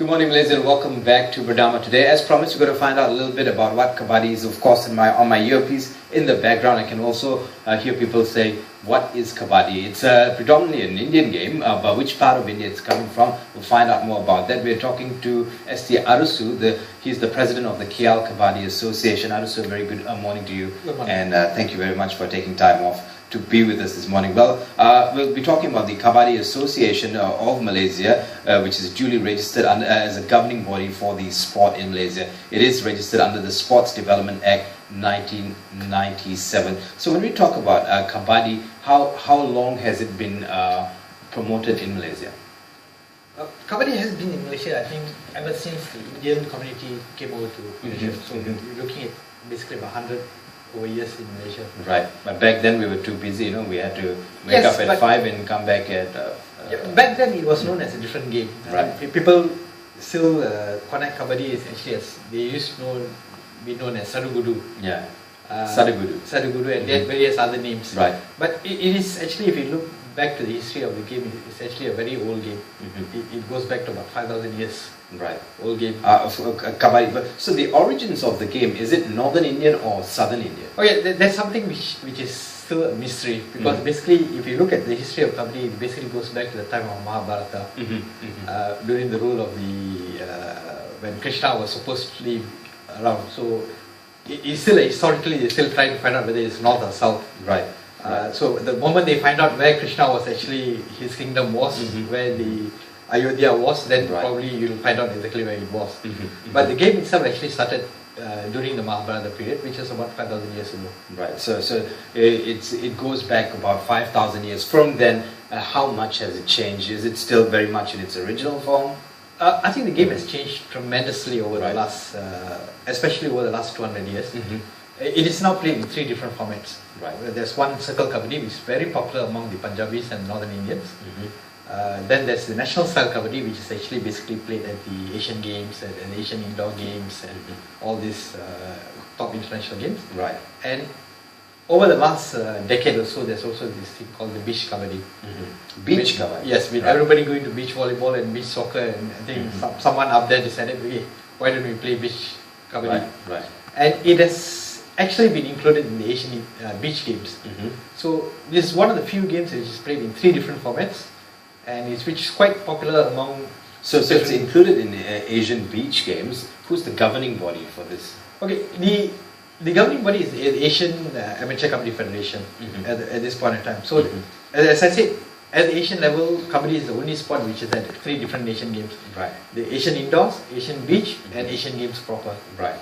Good morning, Malaysia, and welcome back to Bernama Today. As promised, we're going to find out a little bit about what kabaddi is. Of course, on my earpiece in the background, I can also hear people say, what is kabaddi? It's predominantly an Indian game, but which part of India it's coming from, we'll find out more about that. We're talking to St. Arusu, he's the president of the KL Kabaddi Association. Arusu, a very good morning to you. Good morning. And thank you very much for taking time off to be with us this morning. Well, we'll be talking about the Kabaddi Association of Malaysia, which is duly registered as a governing body for the sport in Malaysia. It is registered under the Sports Development Act 1997. So when we talk about Kabaddi, how long has it been promoted in Malaysia? Kabaddi has been in Malaysia, I think, ever since the Indian community came over to Malaysia. So we're looking at basically about 100 over years in Malaysia. Right, but back then we were too busy, we had to wake up at 5 and come back at... back then it was known as a different game. Right. People still connect Kabaddi as actually as, they used to be known as Sadugudu. Yeah, Sadugudu. Sadugudu, and they had various other names. Right. But it is actually, if you look back to the history of the game, it's actually a very old game. It goes back to about 5,000 years. Right. Old game. Kabaddi. So the origins of the game, is it Northern Indian or Southern Indian? Okay, there's something which is still a mystery, because basically if you look at the history of Kabaddi, it basically goes back to the time of Mahabharata, during the rule of when Krishna was supposedly around. So it's still historically they're still trying to find out whether it's north or south. Right. So the moment they find out where Krishna was actually, his kingdom was, where the Ayodhya was, then probably you'll find out exactly where it was. But the game itself actually started during the Mahabharata period, which is about 5,000 years ago. Right. So it goes back about 5,000 years. From then, how much has it changed? Is it still very much in its original form? I think the game has changed tremendously over the last, especially over the last 200 years. It is now played in 3 different formats. Right. There's one circle kabaddi, which is very popular among the Punjabis and Northern Indians. Then there's the national style kabaddi, which is actually basically played at the Asian Games and the Asian Indoor Games and all these top international games. Right. And over the last decade or so, there's also this thing called the beach kabaddi. Beach kabaddi? Yes, with everybody going to beach volleyball and beach soccer, and I think someone up there decided, okay, why don't we play beach kabaddi? Right. And it has actually been included in the Asian beach games. So this is one of the few games which is played in 3 different formats, and which is quite popular among... So it's included in the Asian beach games. Who's the governing body for this? Okay, the governing body is the Asian Amateur Kabaddi Federation at this point in time. So as I said, at the Asian level, Kabaddi is the only sport which is at 3 different Asian games. Right. The Asian Indoors, Asian Beach, and Asian Games proper. Right.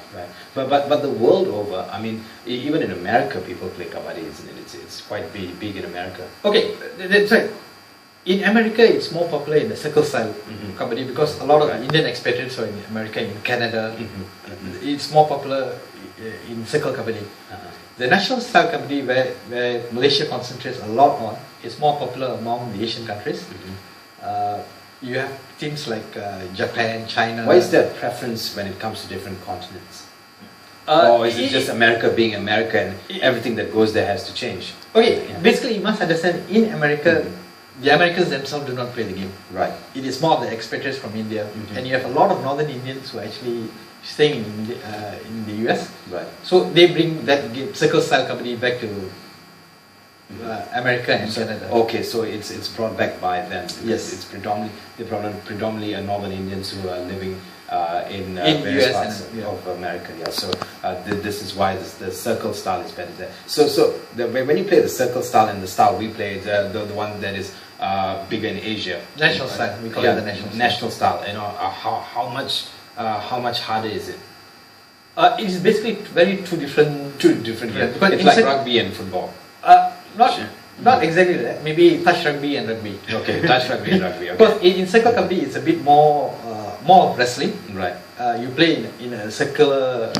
But the world over, I mean, even in America, people play kabaddi, isn't it? It's quite big in America. Okay, that's right. In America, it's more popular in the circle style kabaddi, because a lot of the Indian expatriates are in America, in Canada. It's more popular in circle kabaddi. The national style kabaddi, where Malaysia concentrates a lot on, is more popular among the Asian countries. You have teams like Japan, China. Why is there a preference when it comes to different continents? Or is it just America being America and everything that goes there has to change? Okay, basically you must understand, in America, the Americans themselves do not play the game. Right. It is more of the expatriates from India, and you have a lot of Northern Indians who are actually staying in the US. Right. So they bring that game, circle style kabaddi, back to America and Canada. Okay, so it's brought back by them. Yes. It's predominantly Northern Indians who are living in various US parts of America. Yeah. So this is why the circle style is better there. So when you play the circle style and the style we play, the one that is bigger in Asia. National style, we call it the national style. How much harder is it? It is basically two different games. It's like rugby and football. Not exactly that. Maybe touch rugby and rugby. Okay, touch rugby and rugby. Okay. Because in circle kabaddi, it's a bit more of wrestling. Right. You play in a circular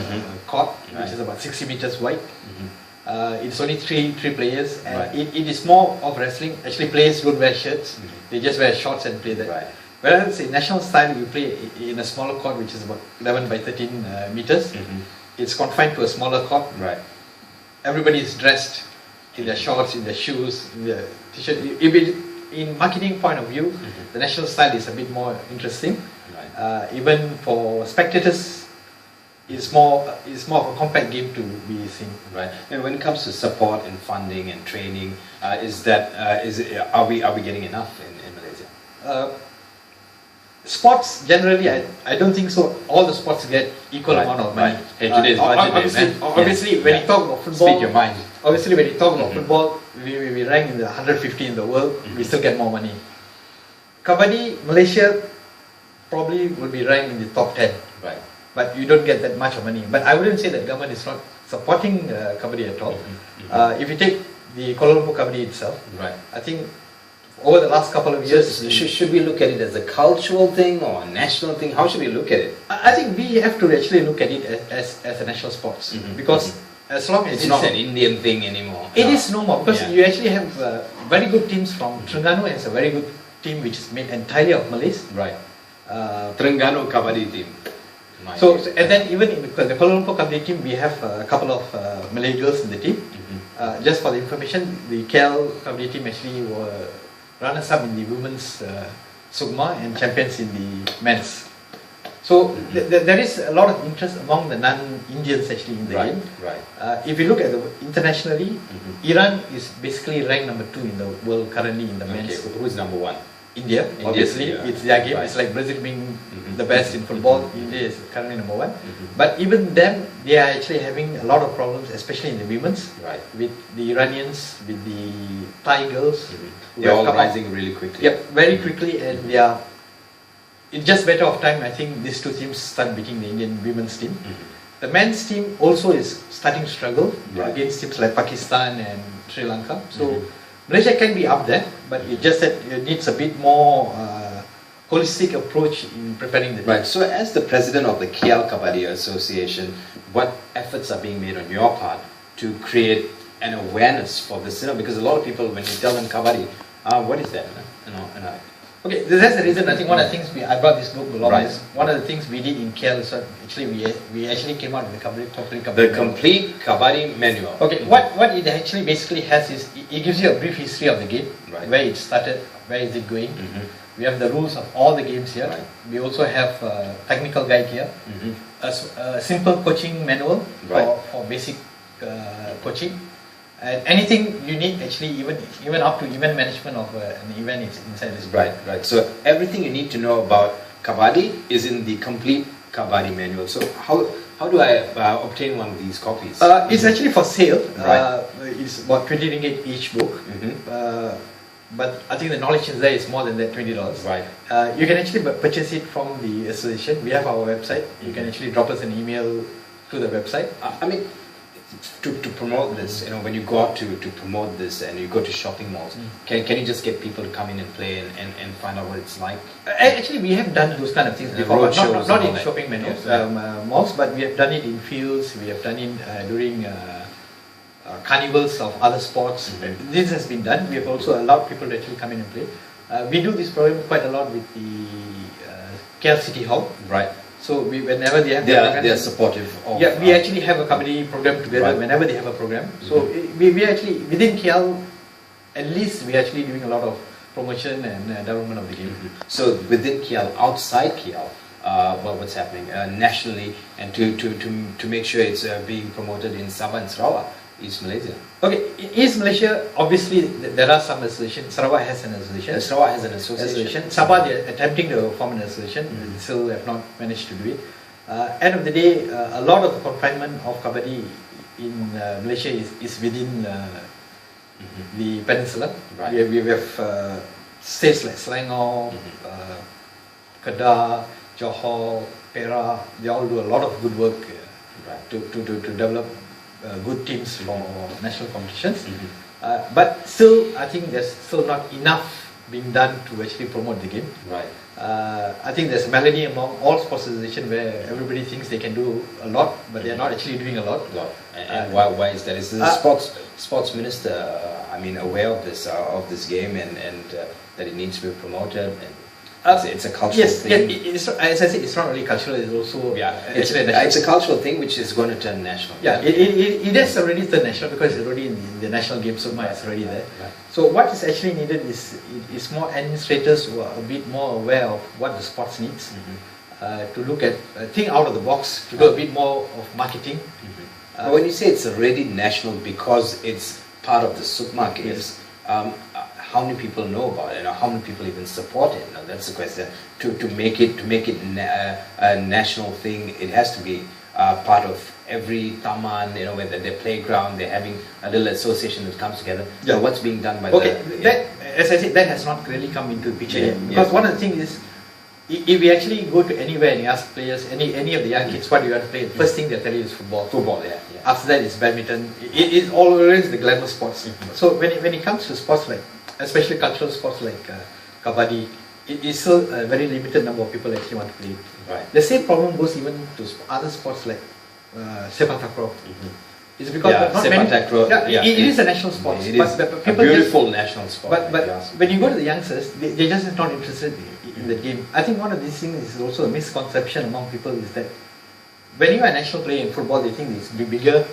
court, which is about 60 meters wide. It's only three players, and it is more of wrestling. Actually, players don't wear shirts; they just wear shorts and play that. Right. Whereas in national style, we play in a smaller court, which is about 11 by 13 meters. It's confined to a smaller court. Right. Everybody is dressed in their shorts, in their shoes, in their t-shirt. In marketing point of view, the national style is a bit more interesting. Right. Even for spectators, it's more of a compact game to be seen. Right. And when it comes to support and funding and training, are we getting enough in Malaysia? Sports generally, I don't think so. All the sports get equal amount of money. Hey, today's budget, obviously, when you talk about football, speak your mind. Obviously, when you talk about football, we rank in the 150 in the world. We still get more money. Kabaddi, Malaysia probably will be ranked in the top 10. Right. But you don't get that much of money. But I wouldn't say that government is not supporting Kabaddi at all. If you take the Kuala Lumpur Kabaddi itself, right. I think over the last couple of years... So should we look at it as a cultural thing or a national thing? How should we look at it? I think we have to actually look at it as a national sports. Because as long as it's not an Indian thing anymore. It is no more. Because you actually have very good teams from Terengganu, and it's a very good team which is made entirely of Malays. Right. Terengganu Kabaddi team. And then even in the Kuala Lumpur Kabaddi team, we have a couple of Malay girls in the team. Just for the information, the KL Kabaddi team actually were runners-up in the women's Sugma and champions in the men's. So there is a lot of interest among the non-Indians actually in the game. Right. If you look at internationally, Iran is basically ranked number 2 in the world currently in the men's. Who's number 1? India, obviously. It's their game. Right. It's like Brazil being the best in football. India is currently number 1. But even them, they are actually having a lot of problems, especially in the women's. Right. With the Iranians, with the Thai girls. They're all rising really quickly. Yep, very quickly, and they are. It's just a matter of time. I think these two teams start beating the Indian women's team. The men's team also is starting to struggle against teams like Pakistan and Sri Lanka. So Malaysia can be up there, but it just that it needs a bit more holistic approach in preparing the team. Right. So, as the president of the KL Kabaddi Association, what efforts are being made on your part to create an awareness for this? Because a lot of people, when you tell them Kabaddi, what is that? Okay, that's the reason. I think one of the things I brought this book along is one of the things we did in KL is actually we actually came out with the complete Kabaddi manual. Okay, what it actually basically has is it gives you a brief history of the game, where it started, where is it going. We have the rules of all the games here. We also have a technical guide here, a simple coaching manual for basic coaching. And anything you need, actually, even up to event management of an event is inside this book. Right. So everything you need to know about Kabaddi is in the complete Kabaddi manual. So how do I obtain one of these copies? It's actually for sale. It's about 20 ringgit each book. But I think the knowledge is there is more than that $20. Right. You can actually purchase it from the association. We have our website. You can actually drop us an email to the website. I mean, to promote this, when you go out to promote this and you go to shopping malls, can you just get people to come in and play and find out what it's like? Actually, we have done those kind of things before, but not in shopping malls, but we have done it in fields. We have done it during carnivals of other sports. This has been done. We have also allowed people to actually come in and play. We do this program quite a lot with the KL City Hall. Right. So whenever they have they are supportive of... Yeah, we actually have a Kabaddi program together whenever they have a program. So we actually, within KL, at least we are actually doing a lot of promotion and development of the game. So within KL, outside KL, what's happening nationally, and to make sure it's being promoted in Sabah and Sarawak, East Malaysia? Okay, in East Malaysia, obviously there are some associations. Sarawak has an association. Sarawak has an association. Sabah, they are attempting to form an association. They still have not managed to do it. End of the day, a lot of the confinement of Kabaddi in Malaysia is within the peninsula. We have states like Selangor, Kedah, Johor, Perak. They all do a lot of good work to develop good teams for national competitions. But still, I think there's still not enough being done to actually promote the game. Right. I think there's a malady among all sports associations where everybody thinks they can do a lot, but they're not actually doing a lot. And why is that? Is the sports minister, aware of this game and that it needs to be promoted? It's a cultural thing. It's, as I said, it's not really cultural. It's also it's a cultural thing which is going to turn national. It has already turned national because it's already in the national game. So much is already there. Right. So what is actually needed is more administrators who are a bit more aware of what the sports needs. To look at think out of the box, to do a bit more of marketing. When you say it's already national because it's part of the supermarket, yes. How many people know about it? How many people even support it? That's the question. To make it a national thing, it has to be part of every taman. When their playground, they're having a little association that comes together. Yeah. So what's being done by that, as I said, that has not really come into the picture yet. Because one of the things is, if we actually go to anywhere and you ask players, any of the young kids, what do you want to play? The first thing they'll tell you is football. Football, yeah. After that is badminton. It's always the glamour sports. So when it comes to sports like, especially cultural sports like kabaddi, it is still a very limited number of people actually want to play. Right. The same problem goes even to other sports like sepak takraw. It's because not many. It is a national sport. It is a beautiful national sport. But when you go to the youngsters, they just not interested in the game. I think one of these things is also a misconception among people is that when you are a national player in football, they think it's bigger,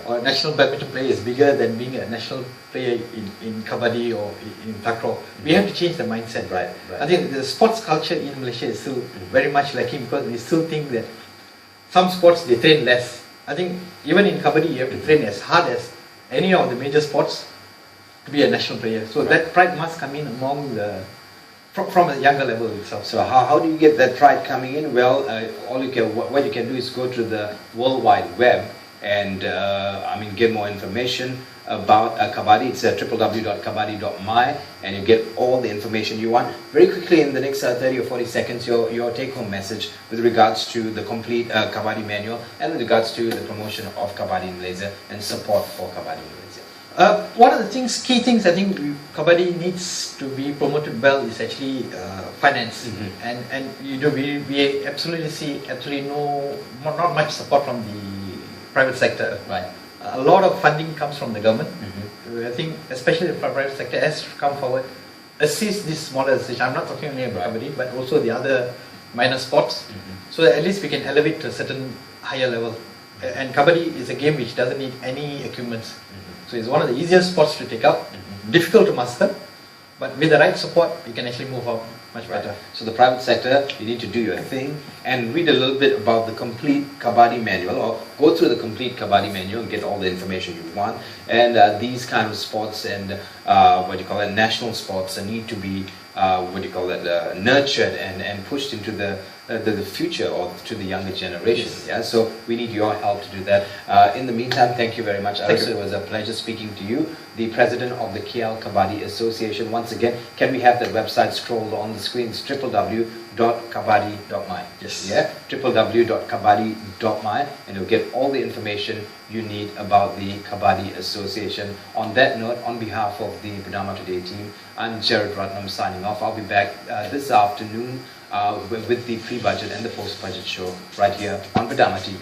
or a national badminton player is bigger than being a national player in kabaddi or in takraw. We have to change the mindset. Right. I think the sports culture in Malaysia is still very much lacking because we still think that some sports they train less. I think even in kabaddi, you have to train as hard as any of the major sports to be a national player. So that pride must come in among from a younger level itself. So how do you get that pride coming in? Well, what you can do is go to the World Wide Web and get more information about kabaddi. It's www.kabaddi.my, and you get all the information you want. Very quickly, in the next 30 or 40 seconds, your take-home message with regards to the complete kabaddi manual and with regards to the promotion of kabaddi in Malaysia and support for kabaddi in Malaysia. One of the key things I think kabaddi needs to be promoted well is actually finance, and we absolutely see not much support from the private sector. Right. A lot of funding comes from the government. I think especially the private sector has to come forward, assist this smaller association. I'm not talking only about kabaddi, but also the other minor sports, so that at least we can elevate to a certain higher level. And kabaddi is a game which doesn't need any equipments. So it's one of the easiest sports to take up, difficult to master, but with the right support, you can actually move up much better. So the private sector, you need to do your thing and read a little bit about the complete kabaddi manual, or go through the complete kabaddi manual and get all the information you want. And these kind of sports and national sports need to be nurtured and pushed into the future or to the younger generation. So we need your help to do that. In the meantime, thank you very much. It was a pleasure speaking to you, the president of the KL Kabaddi Association. Once again, can we have that website scrolled on the screen? It's www.kabaddi.my. www.kabaddi.my, and you'll get all the information you need about the Kabaddi Association. On that note, on behalf of the Bernama Today team, I'm Jared Ratnam signing off. I'll be back this afternoon with the pre-budget and the post-budget show right here on Bernama TV.